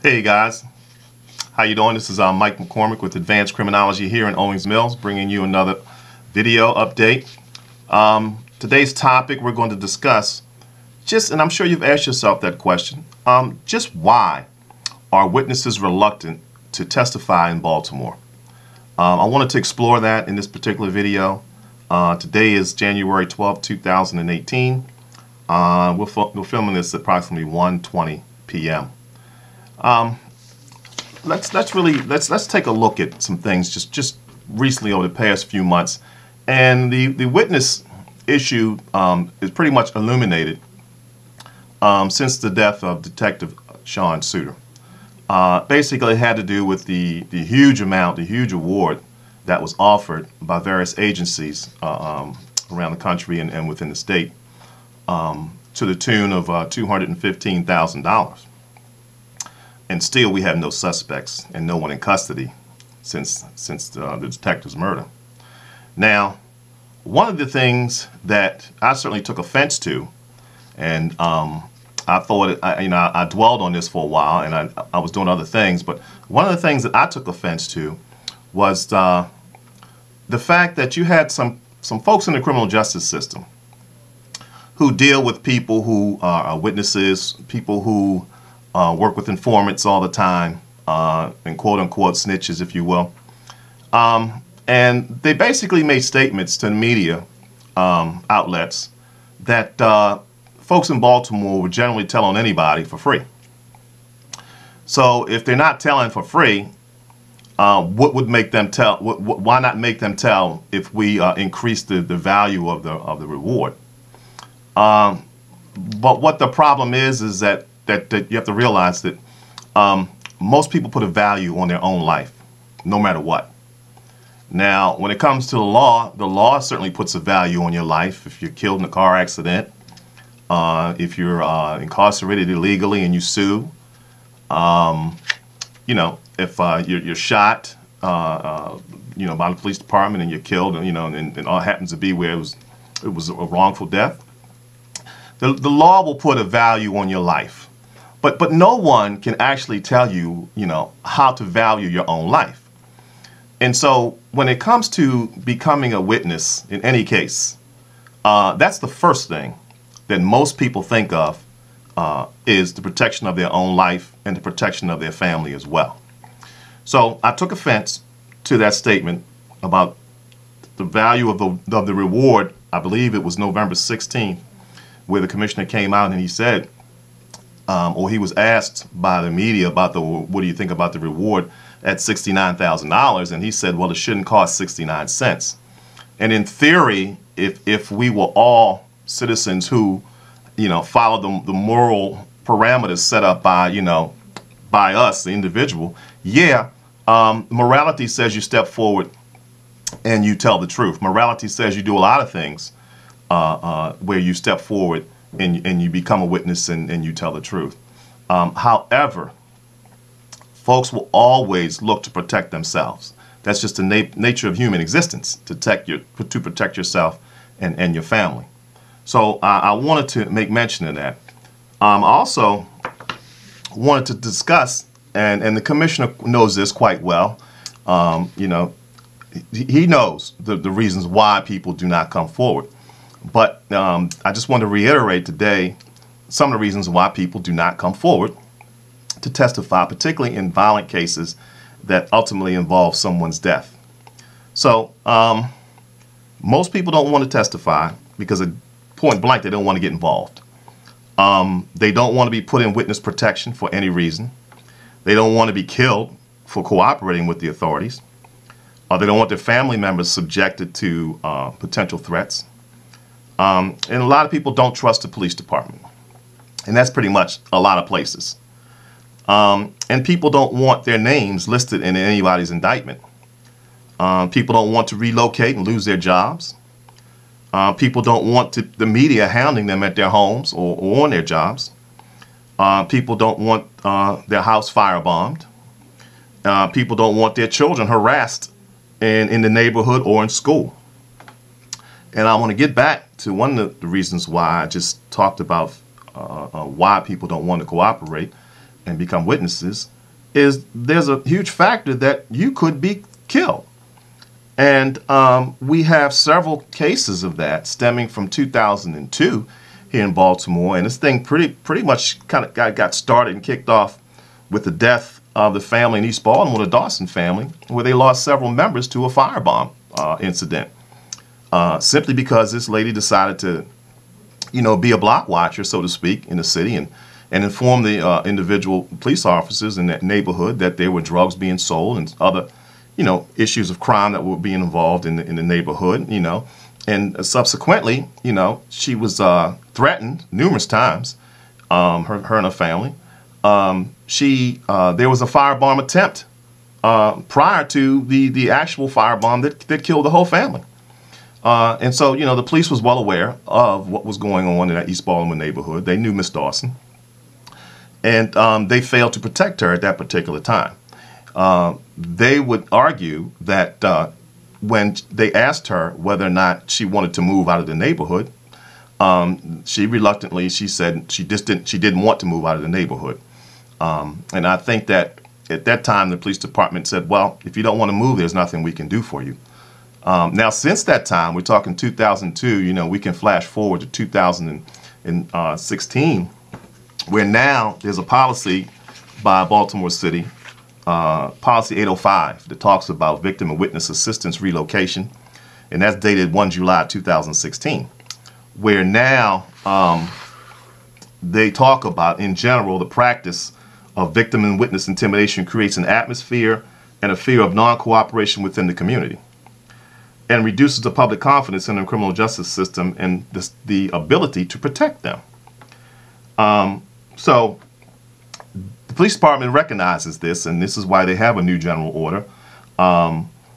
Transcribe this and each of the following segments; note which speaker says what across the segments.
Speaker 1: Hey guys, how you doing? This is Mike McCormick with Advanced Criminology here in Owings Mills, bringing you another video update. Today's topic we're going to discuss and I'm sure you've asked yourself that question, just why are witnesses reluctant to testify in Baltimore? I wanted to explore that in this particular video. Today is January 12, 2018. We're filming this at approximately 1:20 p.m. Let's take a look at some things just recently over the past few months, and the witness issue is pretty much illuminated since the death of Detective Sean Suter. Basically, it had to do with the huge award that was offered by various agencies around the country and within the state to the tune of $215,000. And still we have no suspects and no one in custody since the detective's murder. Now, one of the things that I certainly took offense to, and I thought, I dwelled on this for a while, and I was doing other things, but one of the things that I took offense to was the fact that you had some folks in the criminal justice system who deal with people who are witnesses, people who work with informants all the time, and quote-unquote snitches, if you will. And they basically made statements to the media outlets that folks in Baltimore would generally tell on anybody for free. So if they're not telling for free, what would make them tell? Why not make them tell if we increase the value of the reward? But what the problem is that you have to realize that most people put a value on their own life, no matter what. Now, when it comes to the law certainly puts a value on your life. If you're killed in a car accident, if you're incarcerated illegally and you sue, if you're shot, by the police department and you're killed, and all happens to be where it was a wrongful death, the law will put a value on your life. But no one can actually tell you, how to value your own life. And so when it comes to becoming a witness in any case, that's the first thing that most people think of is the protection of their own life and the protection of their family as well. So I took offense to that statement about the value of the reward. I believe it was November 16th, where the commissioner came out and he said, or he was asked by the media about what do you think about the reward at $69,000, and he said, well, it shouldn't cost 69 cents. And in theory, if we were all citizens who, follow the moral parameters set up by us, the individual, morality says you step forward and you tell the truth. Morality says you do a lot of things where you step forward and you become a witness and you tell the truth. However, folks will always look to protect themselves. That's just the nature of human existence, to protect yourself and your family. So I wanted to make mention of that. I also wanted to discuss, and the commissioner knows this quite well, he knows the reasons why people do not come forward. But I just want to reiterate today some of the reasons why people do not come forward to testify, particularly in violent cases that ultimately involve someone's death. So most people don't want to testify because at point blank they don't want to get involved. They don't want to be put in witness protection for any reason. They don't want to be killed for cooperating with the authorities. They don't want their family members subjected to potential threats. And a lot of people don't trust the police department. And that's pretty much a lot of places. And people don't want their names listed in anybody's indictment. People don't want to relocate and lose their jobs. People don't want the media hounding them at their homes or on their jobs. People don't want their house firebombed. People don't want their children harassed in the neighborhood or in school. And I want to get back to one of the reasons why I just talked about why people don't want to cooperate. and become witnesses is there's a huge factor that you could be killed. And we have several cases of that stemming from 2002 here in Baltimore. And this thing pretty much kind of got started and kicked off with the death of the family in East Baltimore, the Dawson family, where they lost several members to a firebomb incident. Simply because this lady decided to, be a block watcher, so to speak, in the city and inform the individual police officers in that neighborhood that there were drugs being sold and other issues of crime that were being involved in the neighborhood, and subsequently, she was threatened numerous times, her and her family. There was a firebomb attempt prior to the actual firebomb that killed the whole family. And so, the police was well aware of what was going on in that East Baltimore neighborhood. They knew Miss Dawson, and they failed to protect her at that particular time. They would argue that when they asked her whether or not she wanted to move out of the neighborhood, she said she didn't want to move out of the neighborhood. And I think that at that time the police department said, well, if you don't want to move, there's nothing we can do for you. Now, since that time, we're talking 2002, we can flash forward to 2016, where now there's a policy by Baltimore City, Policy 805, that talks about victim and witness assistance relocation, and that's dated 1 July 2016, where now they talk about, in general, the practice of victim and witness intimidation creates an atmosphere and a fear of non-cooperation within the community, and reduces the public confidence in the criminal justice system and the ability to protect them. So the police department recognizes this, and this is why they have a new general order.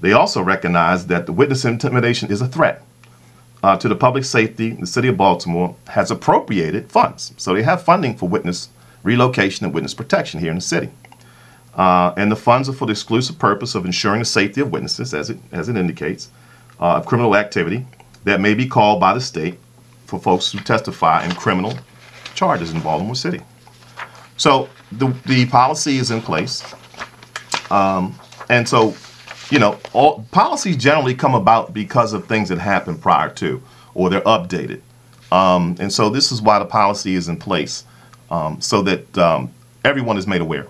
Speaker 1: They also recognize that the witness intimidation is a threat to the public safety. The city of Baltimore has appropriated funds. So they have funding for witness relocation and witness protection here in the city. And the funds are for the exclusive purpose of ensuring the safety of witnesses, as it indicates, of criminal activity that may be called by the state for folks who testify in criminal charges in Baltimore City. So the policy is in place. And so, all policies generally come about because of things that happened prior to, or they're updated. And so this is why the policy is in place, so that everyone is made aware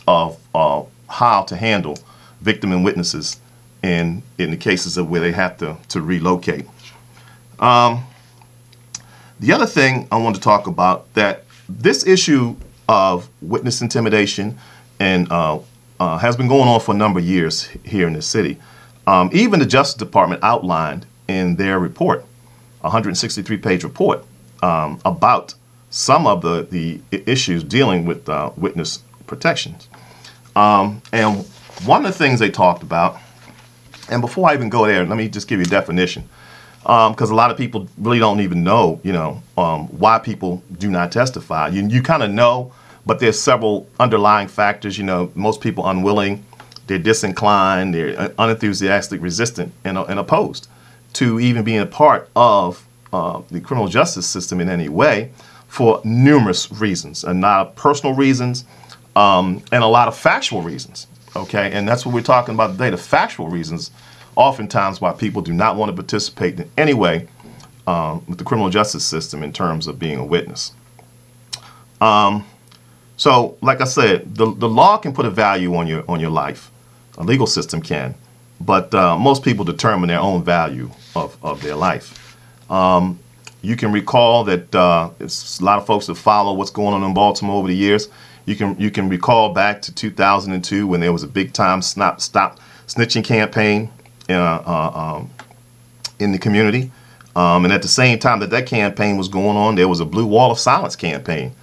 Speaker 1: of how to handle victim and witnesses in the cases of where they have to relocate. The other thing I want to talk about, that this issue of witness intimidation and has been going on for a number of years here in the city. Even the Justice Department outlined in their report, a 163-page report, about some of the issues dealing with witness protections. And one of the things they talked about, and before I even go there, let me just give you a definition, because a lot of people really don't even know, why people do not testify. You kind of know, but there's several underlying factors. Most people unwilling, they're disinclined, they're unenthusiastic, resistant, and opposed to even being a part of the criminal justice system in any way, for numerous reasons, and not personal reasons, and a lot of factual reasons. Okay, and that's what we're talking about today, the factual reasons, oftentimes why people do not want to participate in any way with the criminal justice system in terms of being a witness. So, like I said, the law can put a value on your life. A legal system can, but most people determine their own value of their life. You can recall that it's a lot of folks that follow what's going on in Baltimore over the years. You can recall back to 2002 when there was a big time stop snitching campaign in the community, and at the same time that campaign was going on, there was a Blue Wall of Silence campaign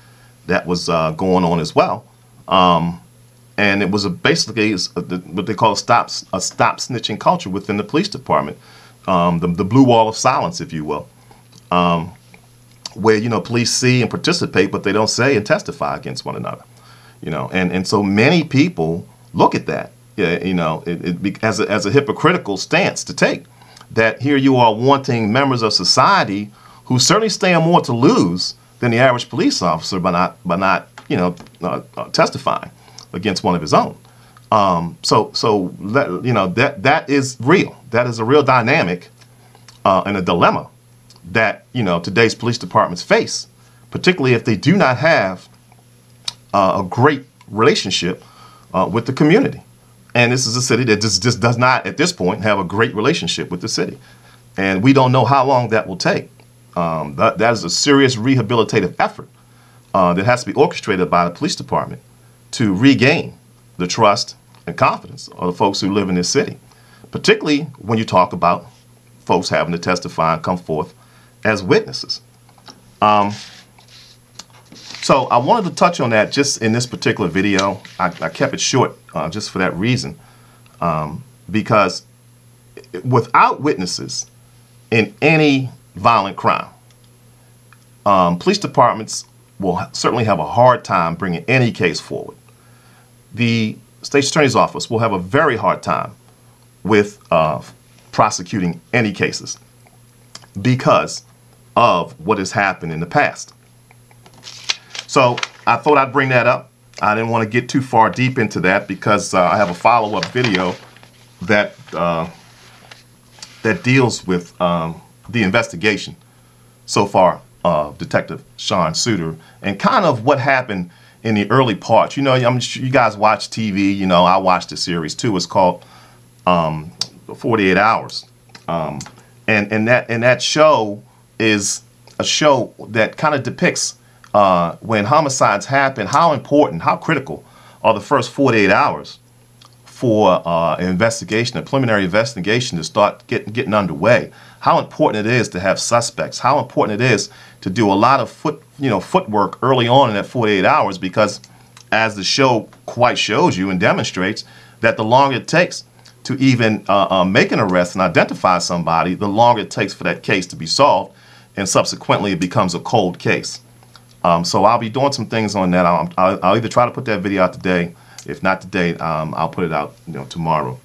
Speaker 1: that was going on as well, and it was basically what they call a stop snitching culture within the police department, the Blue Wall of Silence, if you will, where police see and participate, but they don't say and testify against one another, and so many people look at that, as a hypocritical stance to take, that here you are wanting members of society who certainly stand more to lose than the average police officer by not testifying against one of his own. So that that is real. That is a real dynamic and a dilemma that today's police departments face, particularly if they do not have a great relationship with the community. And this is a city that just does not, at this point, have a great relationship with the city. And we don't know how long that will take. That is a serious rehabilitative effort that has to be orchestrated by the police department to regain the trust and confidence of the folks who live in this city, particularly when you talk about folks having to testify and come forth as witnesses. So I wanted to touch on that just in this particular video. I kept it short just for that reason, because without witnesses in any violent crime, police departments will certainly have a hard time bringing any case forward. The State's Attorney's Office will have a very hard time with prosecuting any cases because of what has happened in the past. So I thought I'd bring that up. I didn't want to get too far deep into that because I have a follow-up video that that deals with the investigation so far of Detective Sean Suter and kind of what happened in the early parts. I'm sure you guys watch TV. I watched the series too. It's called 48 Hours, and that show is a show that kind of depicts when homicides happen, how important, how critical are the first 48 hours for an investigation, a preliminary investigation to start getting underway. How important it is to have suspects. How important it is to do a lot of footwork early on in that 48 hours, because as the show quite shows you and demonstrates, that the longer it takes to even make an arrest and identify somebody, the longer it takes for that case to be solved, and subsequently it becomes a cold case. So I'll be doing some things on that. I'll either try to put that video out today. If not today, I'll put it out tomorrow.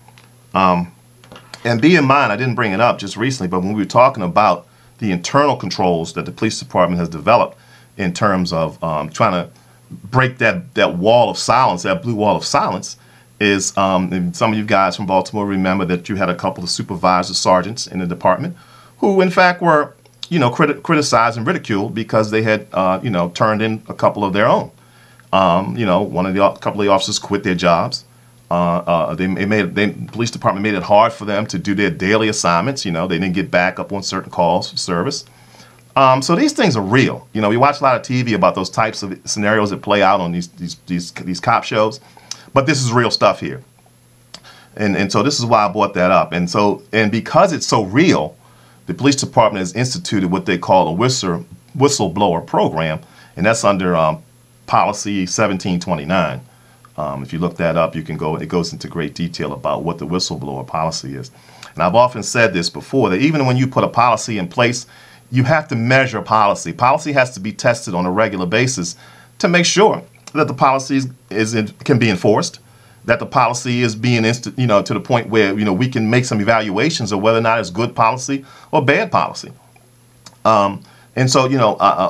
Speaker 1: And be in mind, I didn't bring it up just recently, but when we were talking about the internal controls that the police department has developed in terms of trying to break that wall of silence, that blue wall of silence, is and some of you guys from Baltimore remember that you had a couple of supervisors, sergeants in the department who in fact were criticized and ridiculed because they had turned in a couple of their own. A couple of the officers quit their jobs. The police department made it hard for them to do their daily assignments. They didn't get back up on certain calls for service. So these things are real. We watch a lot of TV about those types of scenarios that play out on these cop shows, but this is real stuff here. And so this is why I brought that up. And because it's so real, the police department has instituted what they call a whistleblower program, and that's under Policy 1729. If you look that up, you can go. It goes into great detail about what the whistleblower policy is. And I've often said this before, that even when you put a policy in place, you have to measure policy. Policy has to be tested on a regular basis to make sure that the policy can be enforced, that the policy is being to the point where we can make some evaluations of whether or not it's good policy or bad policy. And so,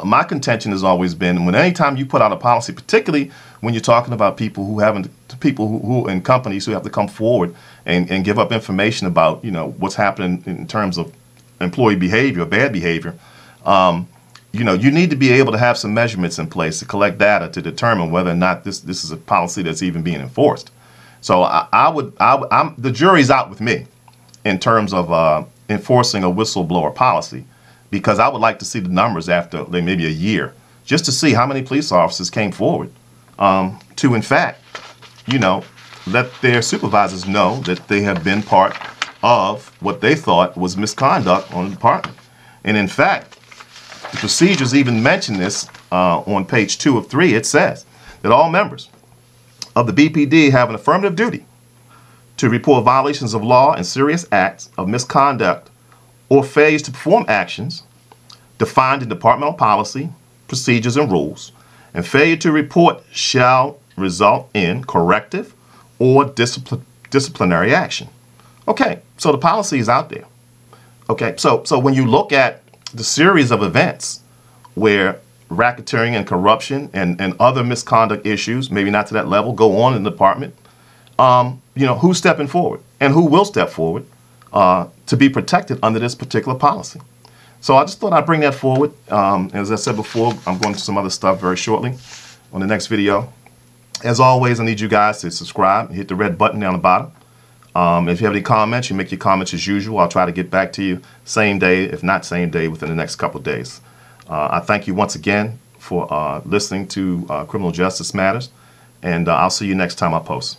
Speaker 1: my contention has always been, when anytime you put out a policy, particularly when you're talking about people who in companies who have to come forward and give up information about, what's happening in terms of employee behavior, bad behavior, you need to be able to have some measurements in place to collect data to determine whether or not this is a policy that's even being enforced. So the jury's out with me in terms of enforcing a whistleblower policy, because I would like to see the numbers after maybe a year, just to see how many police officers came forward to, in fact, let their supervisors know that they have been part of what they thought was misconduct on the department. And in fact, the procedures even mention this on page 2 of 3. It says that all members of the BPD have an affirmative duty to report violations of law and serious acts of misconduct or failures to perform actions defined in departmental policy, procedures, and rules, and failure to report shall result in corrective or disciplinary action. Okay, so the policy is out there. Okay, so when you look at the series of events where racketeering and corruption and other misconduct issues, maybe not to that level, go on in the department, who's stepping forward and who will step forward to be protected under this particular policy. So I just thought I'd bring that forward. As I said before, I'm going to some other stuff very shortly on the next video. As always, I need you guys to subscribe and hit the red button down the bottom. If you have any comments, you make your comments as usual. I'll try to get back to you same day, if not same day, within the next couple of days. I thank you once again for listening to Criminal Justice Matters, and I'll see you next time I post.